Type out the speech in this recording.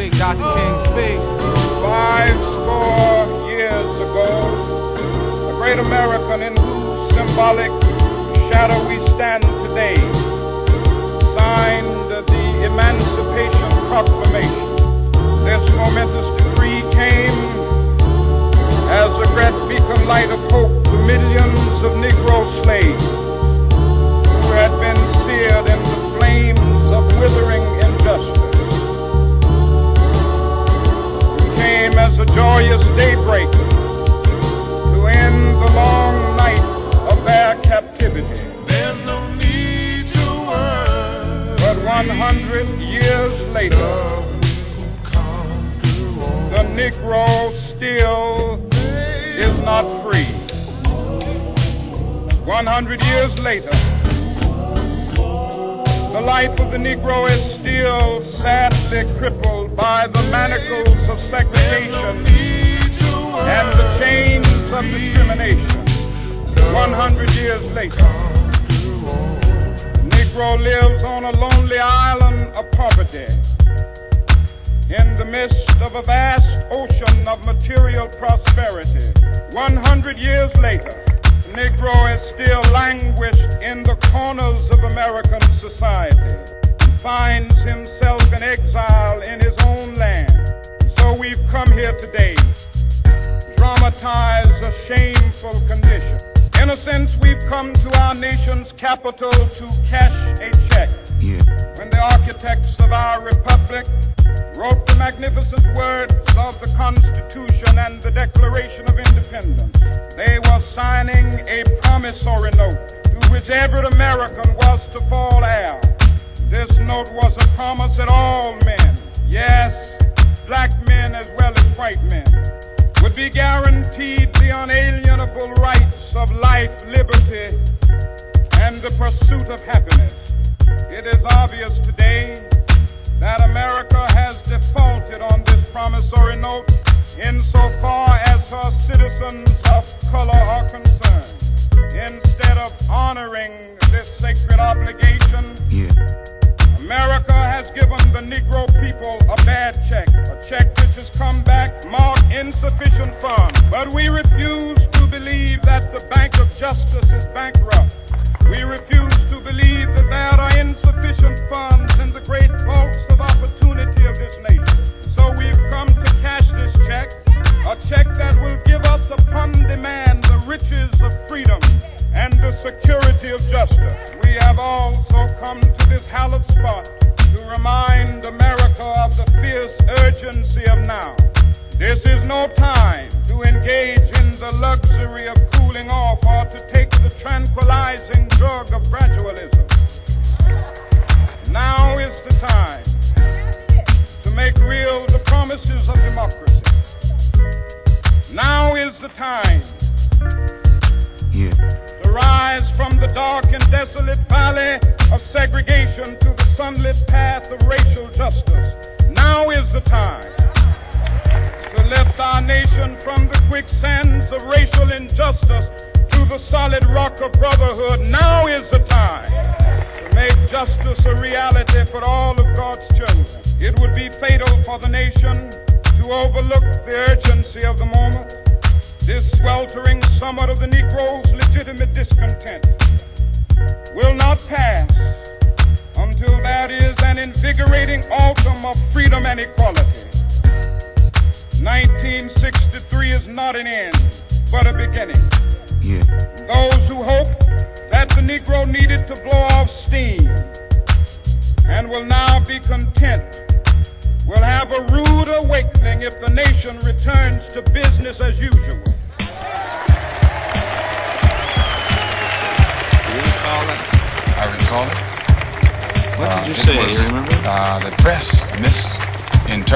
Speak, Dr. King, speak. 5 years ago, a great American in whose symbolic shadow we stand today signed the Emancipation Proclamation. This momentous decree came as a great beacon light of hope to millions of Negro slaves who had been seared in the flames of withering injustice. It came as a joyous daybreak to end the long night of their captivity. There's no need to worry. But 100 years later, the Negro still is not free. 100 years later, the life of the Negro is still sadly crippled by the manacles of segregation and the chains of discrimination. 100 years later, Negro lives on a lonely island of poverty in the midst of a vast ocean of material prosperity. 100 years later, the Negro is still languished in the corners of American society and finds himself in exile in his own land. So we've come here today to dramatize a shameful condition. In a sense, we've come to our nation's capital to cash a check. When the architects of our republic wrote the magnificent words of the Constitution and the Declaration of Independence, they were signing a promissory note to which every American was to fall heir. This note was a promise that all men, yes, black men as well as white men, would be guaranteed the unalienable rights of life, liberty, and the pursuit of happiness. It is obvious today that America has defaulted on this promissory note insofar as her citizens of color are concerned. Instead of honoring this sacred obligation, America has given the Negro people a bad check, a check which has come back marked insufficient funds. But we refuse to believe that the Bank of Justice is bankrupt. We refuse to believe that there are insufficient funds in the great vaults of opportunity of this nation. So we've come to cash this check, a check that will give us upon demand the riches of freedom and the security of justice. We have also come to this hallowed spot to remind America of the fierce urgency of now. This is no time to engage in the luxury of cooling off or to take the tranquilizing drug of gradualism. Now is the time to make real the promises of democracy. Now is the time to rise from the dark and desolate valley of segregation to the sunlit path of racial justice. Now is the time to lift our nation from the quicksands of racial injustice to the solid rock of brotherhood. Now is the time to make justice a reality for all of God's children. It would be fatal for the nation to overlook the urgency of the moment. This sweltering summit of the Negro's legitimate discontent will not pass until there is an invigorating autumn of freedom and equality. 1963 is not an end, but a beginning. Those who hope that the Negro needed to blow off steam and will now be content will have a rude awakening if the nation returns to business as usual. I recall it. What did you say? You remember? The press misinterpreted.